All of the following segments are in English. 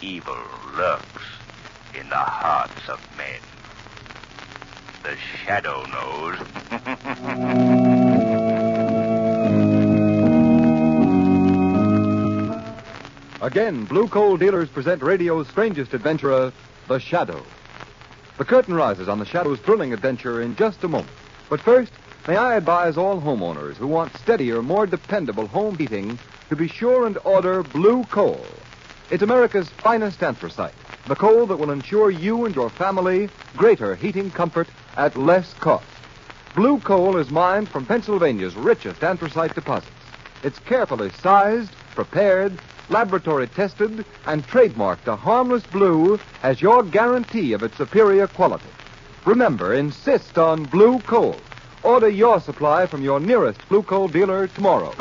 evil lurks in the hearts of men. The shadow knows. Again, Blue Coal Dealers present radio's strangest adventurer, The Shadow. The curtain rises on The Shadow's thrilling adventure in just a moment. But first, may I advise all homeowners who want steadier, more dependable home heating to be sure and order Blue Coal. It's America's finest anthracite, the coal that will ensure you and your family greater heating comfort at less cost. Blue Coal is mined from Pennsylvania's richest anthracite deposits. It's carefully sized, prepared, laboratory tested, and trademarked a harmless blue as your guarantee of its superior quality. Remember, insist on Blue Coal. Order your supply from your nearest Blue Coal dealer tomorrow.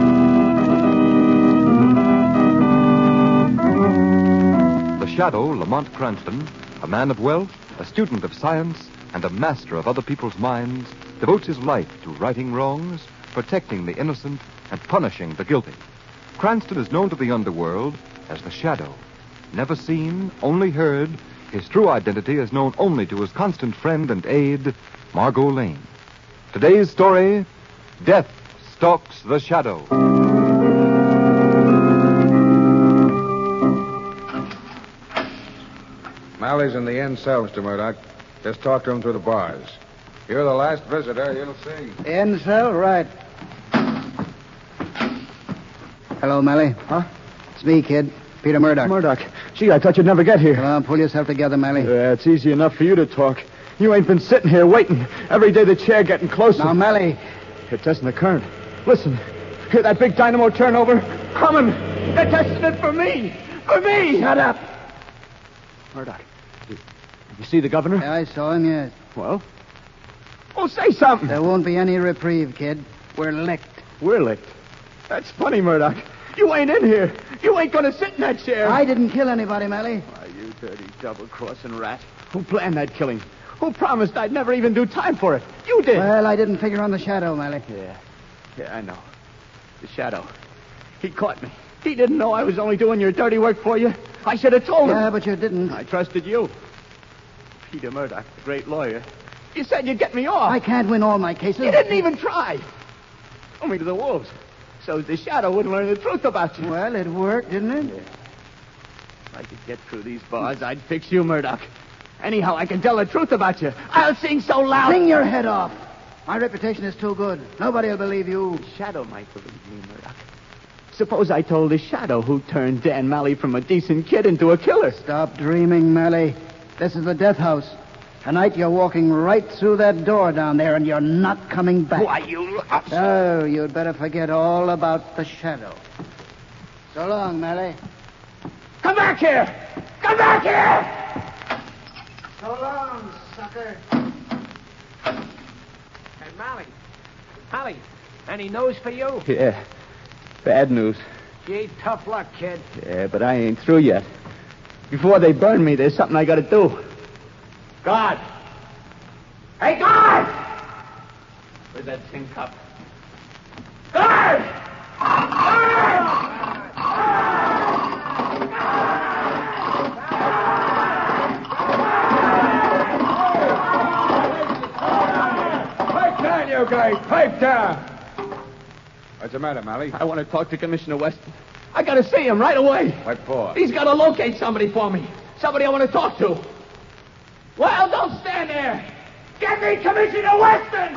The Shadow, Lamont Cranston, a man of wealth, a student of science, and a master of other people's minds, devotes his life to righting wrongs, protecting the innocent, and punishing the guilty. Cranston is known to the underworld as the Shadow. Never seen, only heard, his true identity is known only to his constant friend and aide, Margo Lane. Today's story, Death Stalks the Shadow. Malley's in the end cell, Mr. Murdock. Just talk to him through the bars. You're the last visitor, you'll see. In cell, right. Hello, Malley. Huh? It's me, kid. Peter Murdock. Murdock. Gee, I thought you'd never get here. Come on, pull yourself together, Malley. It's easy enough for you to talk. You ain't been sitting here waiting. Every day the chair getting closer. Now, Malley. You're testing the current. Listen. Hear that big dynamo turnover? Coming. They're testing it for me. For me. Shut up. Murdock. Did you see the governor? Yeah, I saw him, yes. Well? Oh, say something. There won't be any reprieve, kid. We're licked. We're licked. That's funny, Murdock. You ain't in here. You ain't going to sit in that chair. I didn't kill anybody, Malley. Why, you dirty double-crossing rat. Who planned that killing? Who promised I'd never even do time for it? You did. Well, I didn't figure on the Shadow, Malley. Yeah, I know. The Shadow. He caught me. He didn't know I was only doing your dirty work for you. I should have told him. Yeah, but you didn't. I trusted you. Peter Murdock, the great lawyer. You said you'd get me off. I can't win all my cases. You didn't even try. Throw me to the wolves. So the Shadow wouldn't learn the truth about you. Well, it worked, didn't it? Yeah. If I could get through these bars, I'd fix you, Murdock. Anyhow, I can tell the truth about you. I'll sing so loud. Sing your head off. My reputation is too good. Nobody will believe you. The Shadow might believe me, Murdock. Suppose I told the Shadow who turned Dan Malley from a decent kid into a killer. Stop dreaming, Malley. This is the death house. Tonight you're walking right through that door down there, and you're not coming back. Why, you... Oh, you'd better forget all about the Shadow. So long, Malley. Come back here! Come back here! So long, sucker. Hey, Malley. Malley, any news for you? Yeah. Bad news. Gee, tough luck, kid. Yeah, but I ain't through yet. Before they burn me, there's something I gotta do. Guard! Hey, guard! Where's that tin cup? Guard! Pipe down, you guys! Pipe down! What's the matter, Malley? I want to talk to Commissioner Weston. I gotta see him right away. What for? He's gotta locate somebody for me. Somebody I want to talk to. Well, don't stand there. Get me Commissioner Weston!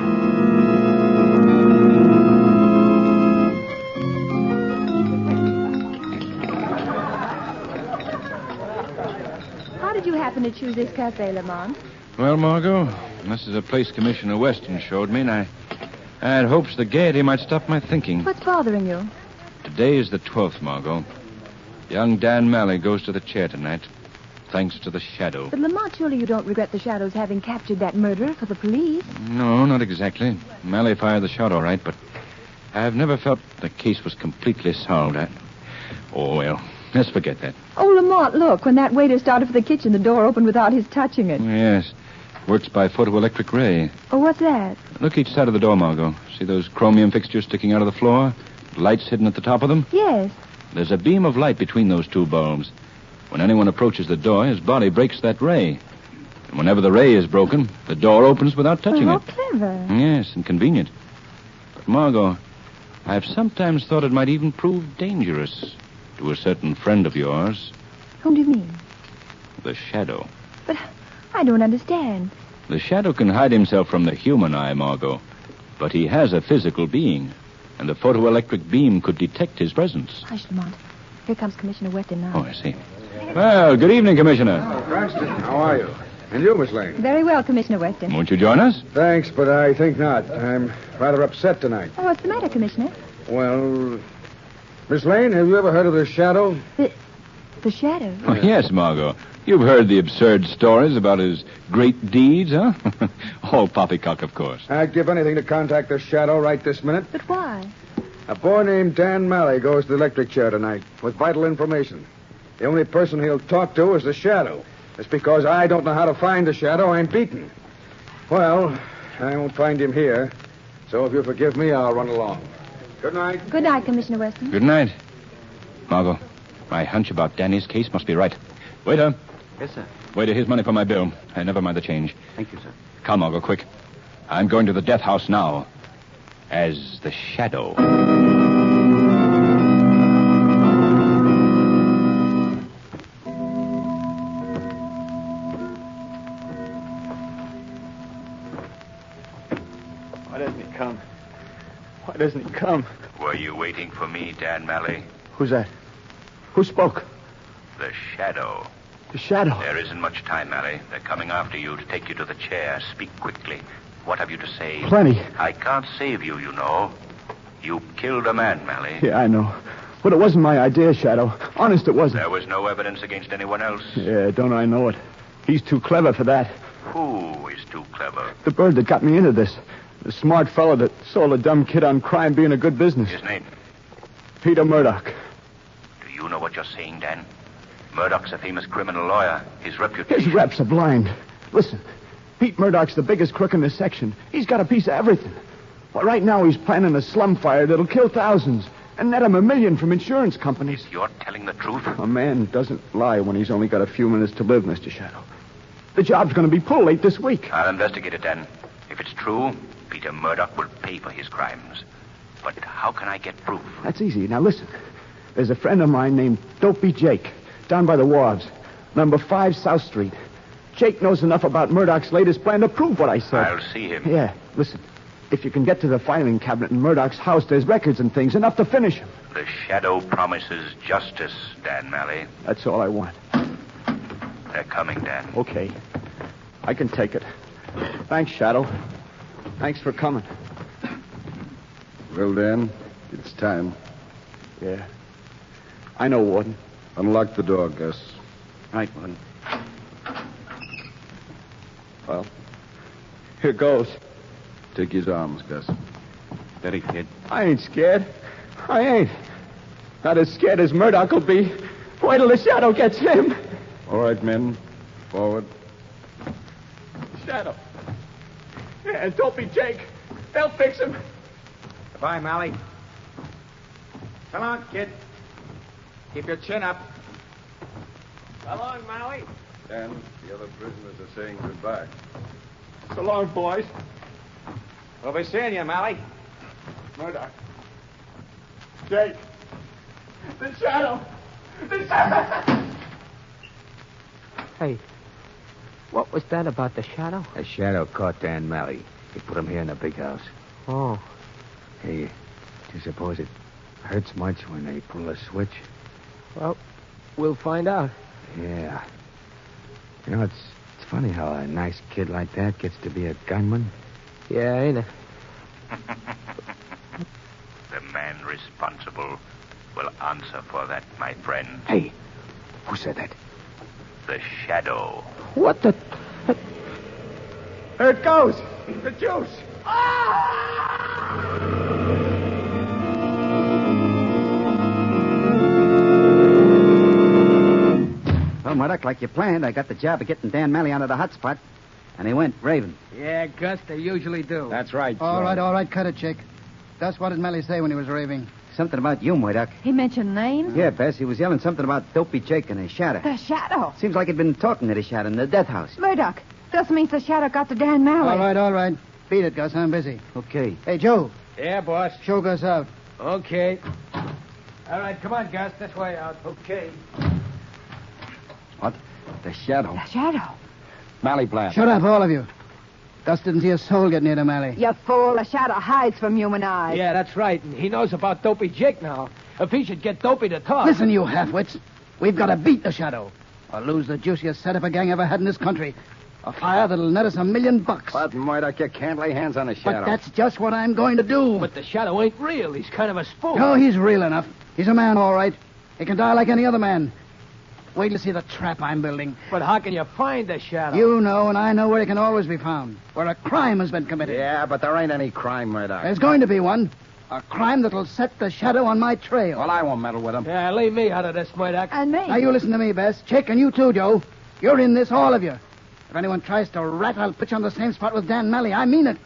How did you happen to choose this cafe, Lamont? Well, Margo, this is a place Commissioner Weston showed me, and I had hopes the gaiety might stop my thinking. What's bothering you? Today is the 12th, Margo. Young Dan Malley goes to the chair tonight, thanks to the Shadow. But, Lamont, surely you don't regret the Shadow's having captured that murderer for the police? No, not exactly. Malley fired the shot all right, but I've never felt the case was completely solved. Oh, well, let's forget that. Oh, Lamont, look. When that waiter started for the kitchen, the door opened without his touching it. Yes. Works by photoelectric ray. Oh, what's that? Look each side of the door, Margo. See those chromium fixtures sticking out of the floor? Lights hidden at the top of them? Yes. There's a beam of light between those two bulbs. When anyone approaches the door, his body breaks that ray. And whenever the ray is broken, the door opens without touching How it. clever. Yes, and convenient. But, Margo, I've sometimes thought it might even prove dangerous to a certain friend of yours, Whom do you mean? the Shadow. But I don't understand. The Shadow can hide himself from the human eye, Margo. But he has a physical being, and the photoelectric beam could detect his presence. Hush, Lamont. Here comes Commissioner Weston now. Oh, I see. Well, good evening, Commissioner. Cranston, how are you? And you, Miss Lane? Very well, Commissioner Weston. Won't you join us? Thanks, but I think not. I'm rather upset tonight. Oh, what's the matter, Commissioner? Well, Miss Lane, have you ever heard of the Shadow? The Shadow. Oh, yes, Margo. You've heard the absurd stories about his great deeds, huh? All poppycock, of course. I'd give anything to contact the Shadow right this minute. But why? A boy named Dan Malley goes to the electric chair tonight with vital information. The only person he'll talk to is the Shadow. It's because I don't know how to find the Shadow I'm beaten. Well, I won't find him here. So if you'll forgive me, I'll run along. Good night. Good night, Commissioner Weston. Good night. Margo, my hunch about Danny's case must be right. Waiter. Yes, sir. Waiter, here's money for my bill. Never mind the change. Thank you, sir. Come, Margo, quick. I'm going to the death house now. As the Shadow. Why doesn't he come? Why doesn't he come? Were you waiting for me, Dan Malley? Who's that? Who spoke? The Shadow. The Shadow. There isn't much time, Malley. They're coming after you to take you to the chair. Speak quickly. What have you to say? Plenty. I can't save you, you know. You killed a man, Malley. Yeah, I know. But it wasn't my idea, Shadow. Honest, it wasn't. There was no evidence against anyone else. Yeah, don't I know it. He's too clever for that. Who is too clever? The bird that got me into this. The smart fellow that sold a dumb kid on crime being a good business. His name? Peter Murdock. Do you know what you're saying, Dan? Murdock's a famous criminal lawyer. His reputation... His reps are blind. Listen, Pete Murdock's the biggest crook in this section. He's got a piece of everything. Well, right now he's planning a slum fire that'll kill thousands and net him $1 million from insurance companies. You're telling the truth? A man doesn't lie when he's only got a few minutes to live, Mr. Shadow. The job's going to be pulled late this week. I'll investigate it, Dan. If it's true, Peter Murdock will pay for his crimes. But how can I get proof? That's easy. Now, listen. There's a friend of mine named Dopey Jake, down by the wharves, number 5 South Street. Jake knows enough about Murdock's latest plan to prove what I said. I'll see him. Yeah, listen. If you can get to the filing cabinet in Murdock's house, there's records and things, enough to finish him. The Shadow promises justice, Dan Malley. That's all I want. They're coming, Dan. Okay. I can take it. Thanks, Shadow. Thanks for coming. Well, Dan, it's time. Yeah. I know, Warden. Unlock the door, Gus. Right, Warden. Well, here goes. Take his arms, Gus. Steady, kid. I ain't scared. I ain't. Not as scared as Murdock will be. Wait till the Shadow gets him. All right, men. Forward. Shadow. Yeah, and don't be Jake. They'll fix him. Goodbye, Malley. Come on, kid. Keep your chin up. So long, Malley. Dan, the other prisoners are saying goodbye. So long, boys. We'll be seeing you, Malley. Murdock. Jake. The Shadow. The Shadow. Hey, what was that about the Shadow? The Shadow caught Dan Malley. He put him here in the big house. Oh, Hey, do you suppose it hurts much when they pull a switch? well, we'll find out. Yeah. You know, it's funny how a nice kid like that gets to be a gunman. Yeah, ain't it? The man responsible will answer for that, my friend. Hey, who said that? The Shadow. What the... There it goes. The juice. Well, Murdock, like you planned, I got the job of getting Dan Malley onto the hot spot. And he went raving. Yeah, Gus, they usually do. That's right. All right, cut it, Chick. Just what did Malley say when he was raving? something about you, Murdock. He mentioned names? Yeah, Bess, he was yelling something about Dopey Jake and his shadow. The shadow. Seems like he'd been talking to the shadow in the death house. Murdock, this means the shadow got to Dan Malley. All right. Beat it, Gus. I'm busy. Okay. Hey, Joe. Yeah, boss. Show Gus out. Okay. All right, come on, Gus. This way out. Okay. What? The shadow. The shadow. Malley Bland. Shut up, all of you. Gus didn't see a soul get near to Malley. You fool. The shadow hides from human eyes. Yeah, that's right. And he knows about Dopey Jake now. If he should get Dopey to talk... Listen, you half-wits. We've got to beat the shadow or lose the juiciest setup a gang ever had in this country. A fire that'll net us $1 million. But, Murdock, you can't lay hands on the shadow. But that's just what I'm going to do. But the shadow ain't real. He's kind of a spook. No, he's real enough. He's a man, all right. He can die like any other man. Wait till you see the trap I'm building. But how can you find the shadow? You know, and I know where he can always be found. Where a crime has been committed. Yeah, but there ain't any crime, Murdock. There's going to be one. A crime that'll set the shadow on my trail. Well, I won't meddle with him. Yeah, leave me out of this, Murdock. And me. Now, you listen to me, Bess. Chick, and you too, Joe. You're in this, all of you. If anyone tries to rat, I'll put you on the same spot with Dan Malley. I mean it.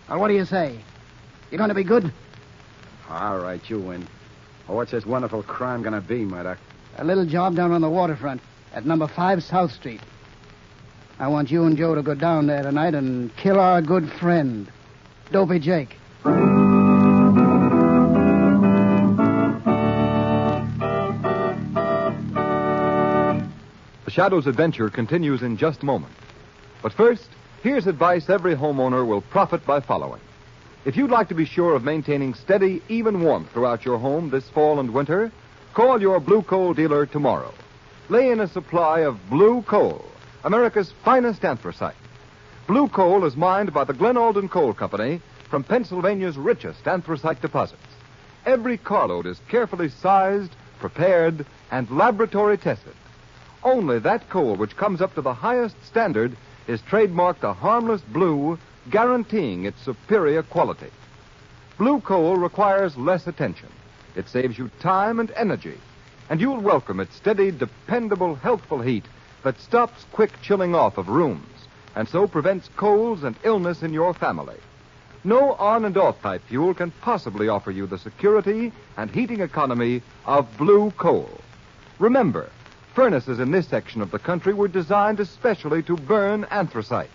Well, what do you say? You going to be good? All right, you win. Well, what's this wonderful crime going to be, Murdock? A little job down on the waterfront at number 5 South Street. I want you and Joe to go down there tonight and kill our good friend, Dopey Jake. The Shadow's adventure continues in just a moment. But first, here's advice every homeowner will profit by following. If you'd like to be sure of maintaining steady, even warmth throughout your home this fall and winter, call your blue coal dealer tomorrow. Lay in a supply of blue coal, America's finest anthracite. Blue coal is mined by the Glen Alden Coal Company from Pennsylvania's richest anthracite deposits. Every carload is carefully sized, prepared, and laboratory tested. Only that coal which comes up to the highest standard is trademarked a harmless blue, guaranteeing its superior quality. Blue coal requires less attention. It saves you time and energy, and you'll welcome its steady, dependable, healthful heat that stops quick chilling off of rooms and so prevents colds and illness in your family. No on and off type fuel can possibly offer you the security and heating economy of blue coal. Remember, furnaces in this section of the country were designed especially to burn anthracite.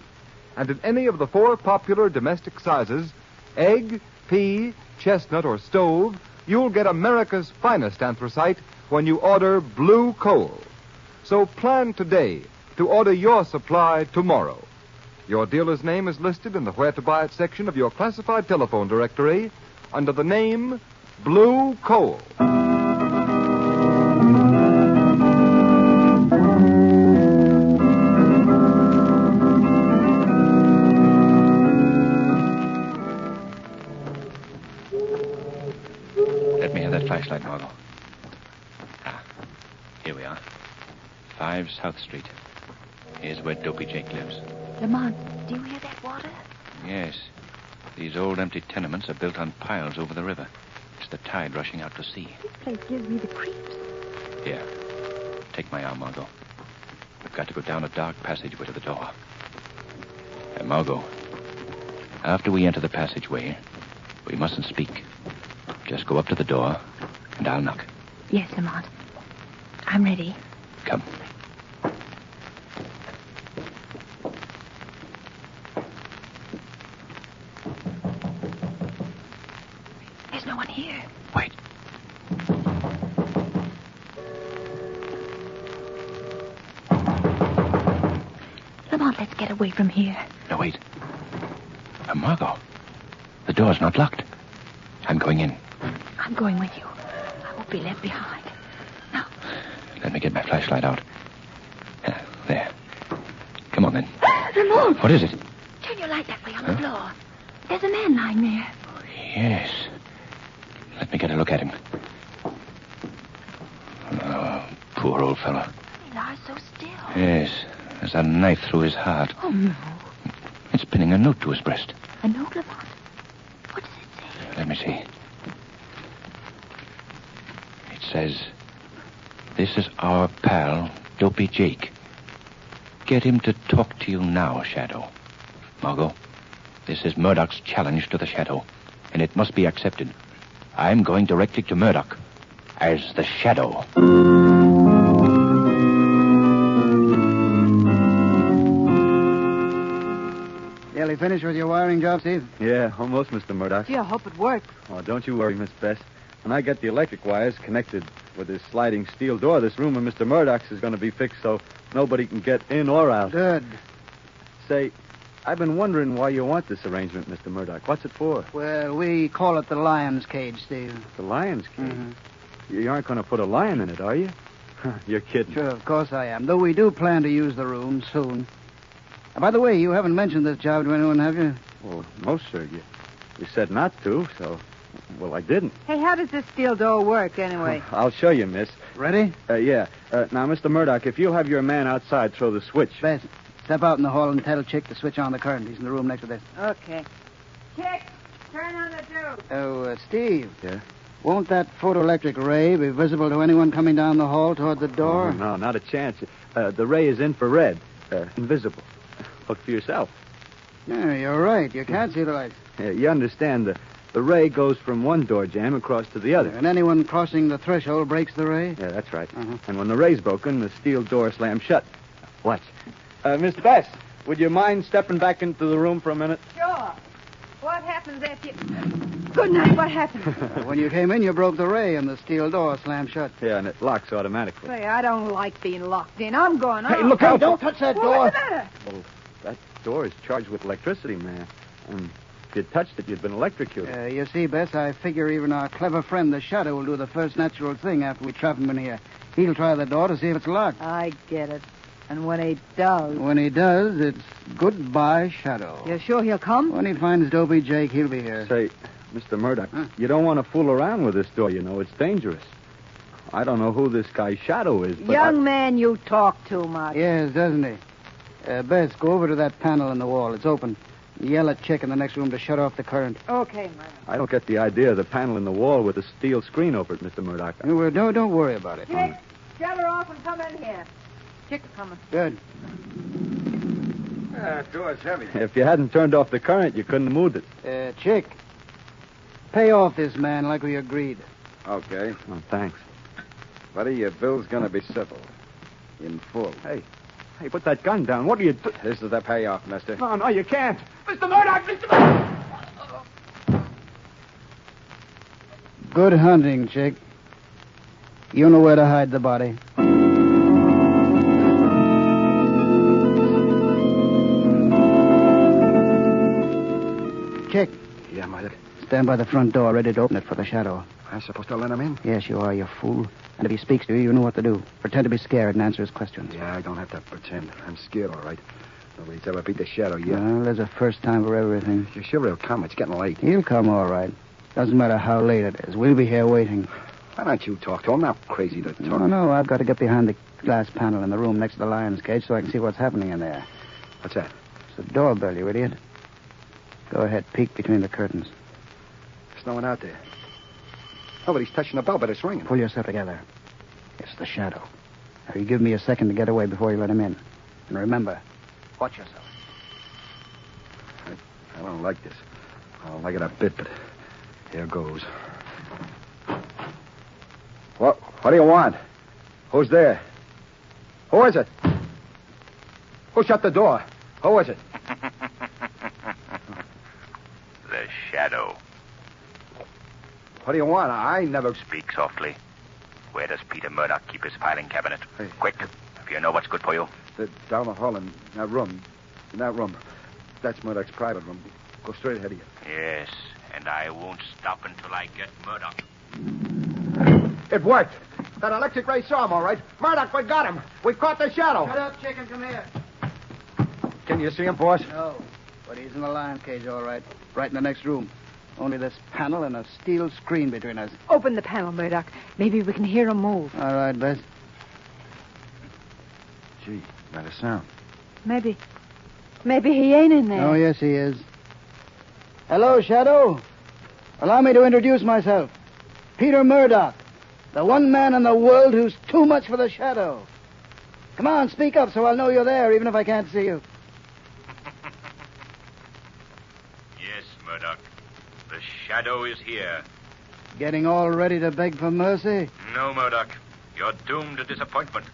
And in any of the 4 popular domestic sizes, egg, pea, chestnut, or stove, you'll get America's finest anthracite when you order blue coal. So plan today to order your supply tomorrow. Your dealer's name is listed in the Where to Buy It section of your classified telephone directory under the name Blue Coal. Let me have that flashlight, Margo. Here we are. 5 South Street. Here's where Dopey Jake lives. Lamont, do you hear that water? Yes. These old empty tenements are built on piles over the river. It's the tide rushing out to sea. This place gives me the creeps. Here. Take my arm, Margo. We've got to go down a dark passageway to the door. Margo, after we enter the passageway, we mustn't speak. Just go up to the door, and I'll knock. Yes, Lamont. I'm ready. Come. There's no one here. Wait. Lamont, let's get away from here. No, wait. Margo, the door's not locked. I'm going in. I'm going with you. I won't be left behind. Now. Let me get my flashlight out. There. Come on, then. Lamont! What is it? Turn your light that way on the floor. There's a man lying there. Yes. Let me get a look at him. Oh, poor old fellow. He lies so still. Yes. There's a knife through his heart. Oh, no. It's pinning a note to his breast. A note, Lamont? What does it say? Let me see. It says, "This is our pal, Dopey Jake. Get him to talk to you now, Shadow." Margo, this is Murdock's challenge to the Shadow, and it must be accepted. I'm going directly to Murdock as the Shadow. Nearly finished with your wiring job, Steve? Yeah, almost, Mr. Murdock. Gee, I hope it works. Oh, don't you worry, Miss Bess. When I get the electric wires connected with this sliding steel door, this room of Mr. Murdock's is going to be fixed so nobody can get in or out. Good. Say, I've been wondering why you want this arrangement, Mr. Murdock. What's it for? Well, we call it the lion's cage, Steve. The lion's cage? Mm-hmm. You aren't going to put a lion in it, are you? You're kidding. Sure, of course I am. Though we do plan to use the room soon. By the way, you haven't mentioned this job to anyone, have you? Well, no, sir. You said not to, so... Well, I didn't. Hey, how does this steel door work, anyway? I'll show you, miss. Ready? Yeah. Now, Mr. Murdock, if you'll have your man outside throw the switch. Bess, step out in the hall and tell Chick to switch on the current. He's in the room next to this. Okay. Chick, turn on the tube. Oh, Steve. Yeah? Won't that photoelectric ray be visible to anyone coming down the hall toward the door? Oh, no, not a chance. The ray is infrared. Invisible. Look for yourself. Yeah, you're right. You can't see the light. Yeah, you understand, the ray goes from one door jamb across to the other. And anyone crossing the threshold breaks the ray? Yeah, that's right. Uh-huh. And when the ray's broken, the steel door slams shut. Watch. Miss Bess, would you mind stepping back into the room for a minute? Sure. What happens after you... Good night, what happened? When you came in, you broke the ray and the steel door slammed shut. Yeah, and it locks automatically. Say, I don't like being locked in. I'm going Hey, out. look out! Don't touch that door. What's the matter? Well, that door is charged with electricity, man. And if you'd touched it, you'd been electrocuted. You see, Bess, I figure even our clever friend, the Shadow, will do the first natural thing after we trap him in here. He'll try the door to see if it's locked. I get it. And when he does... When he does, it's goodbye, Shadow. You're sure he'll come? When he finds Dopey Jake, he'll be here. Say, Mr. Murdock, Huh? you don't want to fool around with this door, you know. It's dangerous. I don't know who this guy Shadow is, but Young man, you talk too much. Yes, doesn't he? Bess, go over to that panel in the wall. It's open. Yell at Chick in the next room to shut off the current. Okay, man. I don't get the idea of the panel in the wall with a steel screen over it, Mr. Murdock. Don't worry about it. Chick, shut her off and come in here. Chick's coming. Good. That door's heavy. If you hadn't turned off the current, you couldn't have moved it. Chick, pay off this man like we agreed. Okay. Oh, thanks. Buddy, your bill's gonna be settled. In full. Hey, put that gun down. What are you doing? This is the payoff, mister. No, you can't. Mr. Murdock, Mr. Murdock! Good hunting, Chick. You know where to hide the body. Chick, Yeah, Murdock. stand by the front door, ready to open it for the Shadow. I'm supposed to let him in? Yes, you are, you fool. And if he speaks to you, you know what to do. Pretend to be scared and answer his questions. Yeah, I don't have to pretend. I'm scared, all right. Nobody's ever beat the Shadow yet. Well, there's a first time for everything. You're sure he'll come? It's getting late. He'll come all right. Doesn't matter how late it is. We'll be here waiting. Why don't you talk to him? I'm crazy to talk. No, I've got to get behind the glass panel in the room next to the lion's cage so I can see what's happening in there. What's that? It's a doorbell, you idiot. Go ahead, peek between the curtains. There's no one out there. Nobody's touching the bell, but it's ringing. Pull yourself together. It's the Shadow. Now, you give me a second to get away before you let him in. And remember, watch yourself. I don't like this. I don't like it a bit, but here goes. What do you want? Who's there? Who is it? Who shut the door? Who is it? The Shadow. What do you want? I never... Speak softly. Where does Peter Murdock keep his filing cabinet? Hey. Quick, if you know what's good for you. Down the hall in that room. In that room. That's Murdock's private room. Go straight ahead of you. Yes, and I won't stop until I get Murdock. It worked. That electric ray saw him, all right. Murdock, we got him. We caught the Shadow. Shut up, Chicken. Come here. Can you see him, boss? No, but he's in the lion's cage, all right. Right in the next room. Only this panel and a steel screen between us. Open the panel, Murdock. Maybe we can hear him move. All right, Bess. Gee, not a sound. Maybe he ain't in there. Oh, yes, he is. Hello, Shadow. Allow me to introduce myself. Peter Murdock, the one man in the world who's too much for the Shadow. Come on, speak up so I'll know you're there, even if I can't see you. Yes, Murdock. The Shadow is here. Getting all ready to beg for mercy? No, Murdock. You're doomed to disappointment.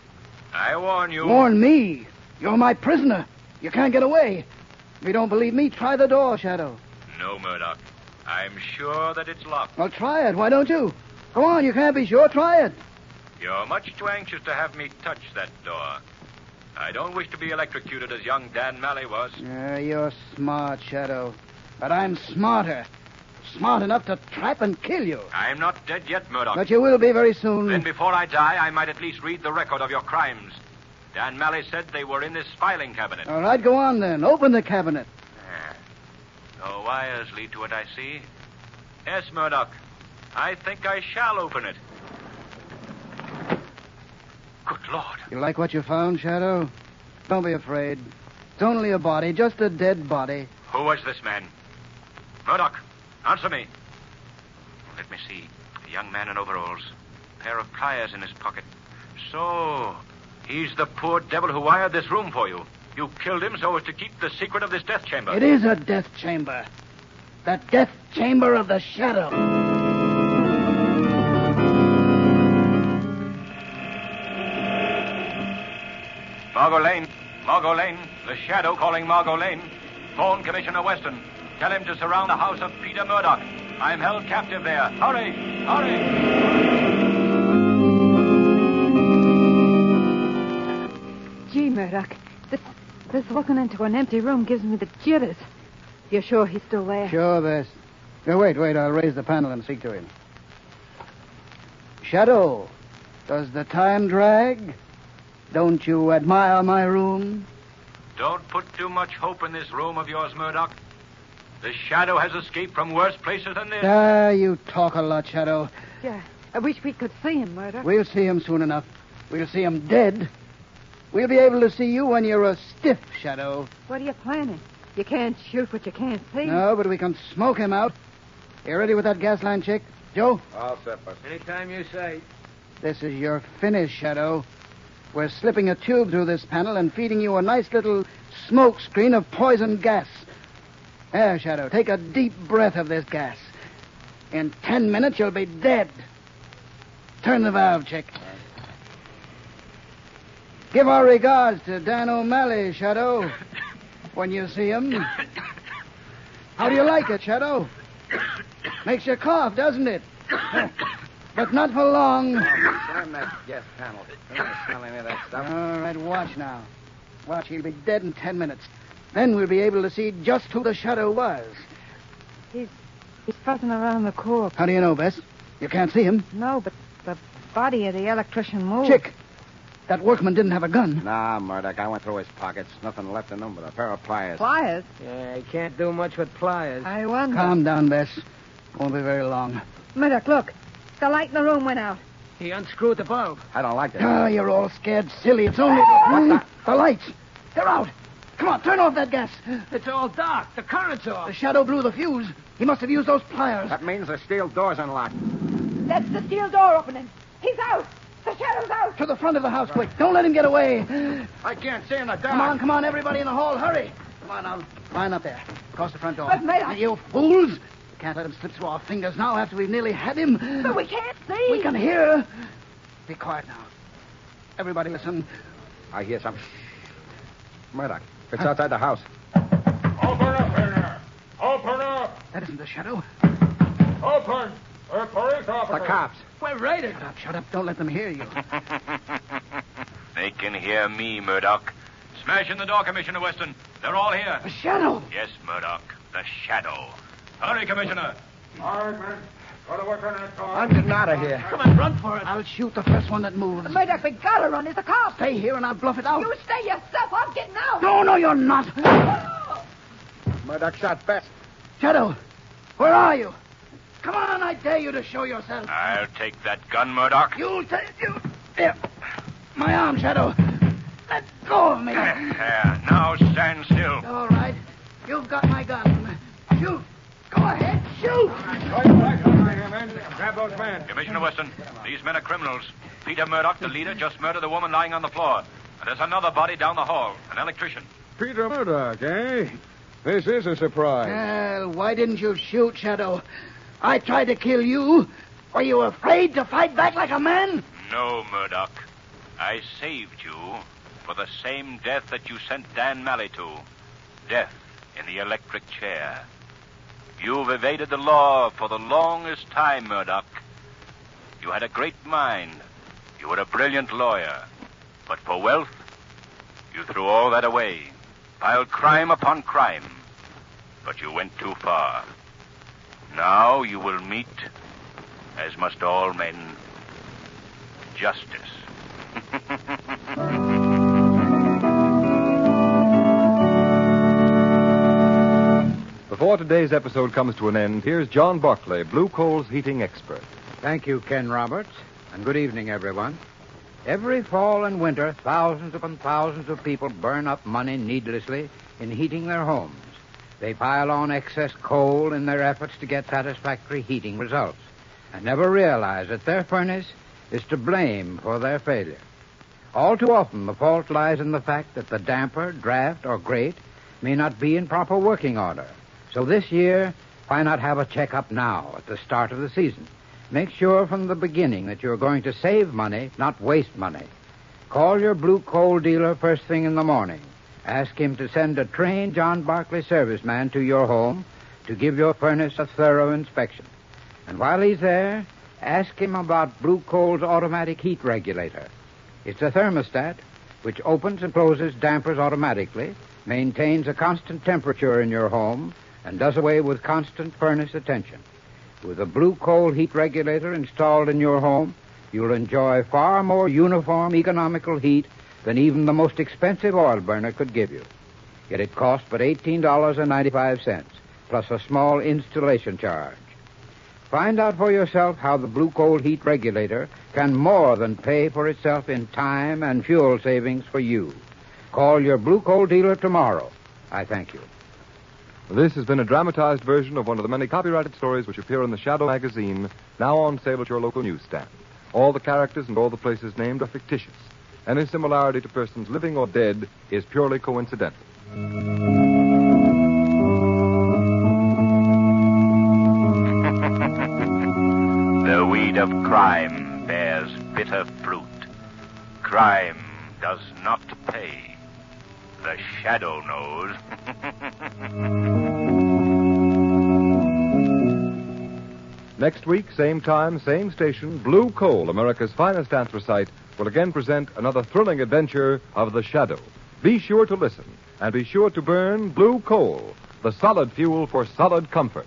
I warn you. Warn me? You're my prisoner. You can't get away. If you don't believe me, try the door, Shadow. No, Murdock. I'm sure that it's locked. Well, try it. Why don't you? Go on, you can't be sure. Try it. You're much too anxious to have me touch that door. I don't wish to be electrocuted as young Dan Malley was. You're smart, Shadow. But I'm smarter. Smart enough to trap and kill you. I'm not dead yet, Murdock. But you will be very soon. Then before I die, I might at least read the record of your crimes. Dan Malley said they were in this filing cabinet. All right, go on then. Open the cabinet. No wires lead to it, I see. Yes, Murdock. I think I shall open it. Good Lord. You like what you found, Shadow? Don't be afraid. It's only a body, just a dead body. Who was this man? Murdock, answer me. Let me see. A young man in overalls. A pair of pliers in his pocket. So, he's the poor devil who wired this room for you. You killed him so as to keep the secret of this death chamber. It is a death chamber. The death chamber of the Shadow. Margo Lane. Margo Lane. The Shadow calling Margo Lane. Phone Commissioner Weston. Tell him to surround the house of Peter Murdock. I'm held captive there. Hurry! Hurry! Gee, Murdock, this looking into an empty room gives me the jitters. You're sure he's still there? Sure, Bess. Now, wait. I'll raise the panel and speak to him. Shadow, does the time drag? Don't you admire my room? Don't put too much hope in this room of yours, Murdock. The Shadow has escaped from worse places than this. You talk a lot, Shadow. Yeah, I wish we could see him, Murdock. We'll see him soon enough. We'll see him dead. We'll be able to see you when you're a stiff, Shadow. What are you planning? You can't shoot what you can't see. No, but we can smoke him out. You ready with that gas line, chick? Joe? All set, boss. Anytime you say. This is your finish, Shadow. We're slipping a tube through this panel and feeding you a nice little smoke screen of poison gas. There, Shadow, take a deep breath of this gas. In 10 minutes, you'll be dead. Turn the valve, chick. Give our regards to Dan O'Malley, Shadow, when you see him. How do you like it, Shadow? Makes you cough, doesn't it? But not for long. Slam that gas panel. Don't smell any of that stuff. All right, watch now. Watch, he'll be dead in 10 minutes. Then we'll be able to see just who the Shadow was. He's fussing around the corpse. How do you know, Bess? You can't see him. No, but the body of the electrician moved. Chick, that workman didn't have a gun. Nah, Murdock, I went through his pockets. Nothing left in them but a pair of pliers. Pliers? Yeah, he can't do much with pliers. I wonder. Calm down, Bess. Won't be very long. Murdock, look. The light in the room went out. He unscrewed the bulb. I don't like it. You're all scared silly. It's only the lights. They're out. Come on, turn off that gas. It's all dark. The current's off. The Shadow blew the fuse. He must have used those pliers. That means the steel door's unlocked. That's the steel door opening. He's out. The Shadow's out. To the front of the house, quick. Don't let him get away. I can't see in the dark. Come on, everybody in the hall. Hurry. Come on, now. Line up there. Across the front door. But, Murdock. You fools. We can't let him slip through our fingers now after we've nearly had him. But we can't see. We can hear. Be quiet now. Everybody listen. I hear something. Murdock, it's outside the house. Open up in there. Open up. That isn't the Shadow. Open. We're police officers. The cops. We're raided. Shut up. Don't let them hear you. They can hear me, Murdock. Smash in the door, Commissioner Weston. They're all here. The Shadow. Yes, Murdock. The Shadow. Hurry, Commissioner. All right, men. Go to work on that door. I'm getting out of here. Come on, run for it. I'll shoot the first one that moves. Murdock, we gotta run. It's a cop. Stay here and I'll bluff it out. You stay yourself. I'm getting out. No, you're not. Murdock shot Bess. Shadow, where are you? Come on, I dare you to show yourself. I'll take that gun, Murdock. You'll take you. There. My arm, Shadow. Let go of me. There. Now stand still. All right. You've got my gun. Shoot. Go ahead. Shoot. Grab those men. Commissioner Weston, these men are criminals. Peter Murdock, the leader, just murdered the woman lying on the floor. And there's another body down the hall, an electrician. Peter Murdock, eh? This is a surprise. Well, why didn't you shoot, Shadow? I tried to kill you. Were you afraid to fight back like a man? No, Murdock. I saved you for the same death that you sent Dan Malley to. Death in the electric chair. You've evaded the law for the longest time, Murdock. You had a great mind. You were a brilliant lawyer. But for wealth, you threw all that away. Piled crime upon crime. But you went too far. Now you will meet, as must all men, justice. Before today's episode comes to an end, here's John Barclay, Blue Coal's heating expert. Thank you, Ken Roberts, and good evening, everyone. Every fall and winter, thousands upon thousands of people burn up money needlessly in heating their homes. They pile on excess coal in their efforts to get satisfactory heating results and never realize that their furnace is to blame for their failure. All too often, the fault lies in the fact that the damper, draft, or grate may not be in proper working order. So this year, why not have a checkup now at the start of the season? Make sure from the beginning that you're going to save money, not waste money. Call your Blue Coal dealer first thing in the morning. Ask him to send a trained John Barclay serviceman to your home to give your furnace a thorough inspection. And while he's there, ask him about Blue Coal's automatic heat regulator. It's a thermostat which opens and closes dampers automatically, maintains a constant temperature in your home, and does away with constant furnace attention. With a Blue Coal heat regulator installed in your home, you'll enjoy far more uniform, economical heat than even the most expensive oil burner could give you. Yet it costs but $18.95, plus a small installation charge. Find out for yourself how the Blue Coal heat regulator can more than pay for itself in time and fuel savings for you. Call your Blue Coal dealer tomorrow. I thank you. This has been a dramatized version of one of the many copyrighted stories which appear in the Shadow magazine, now on sale at your local newsstand. All the characters and all the places named are fictitious. Any similarity to persons living or dead is purely coincidental. The weed of crime bears bitter fruit. Crime does not pay. The shadow knows. Next week, same time, same station, Blue Coal, America's finest anthracite, will again present another thrilling adventure of the Shadow. Be sure to listen, and be sure to burn Blue Coal, the solid fuel for solid comfort.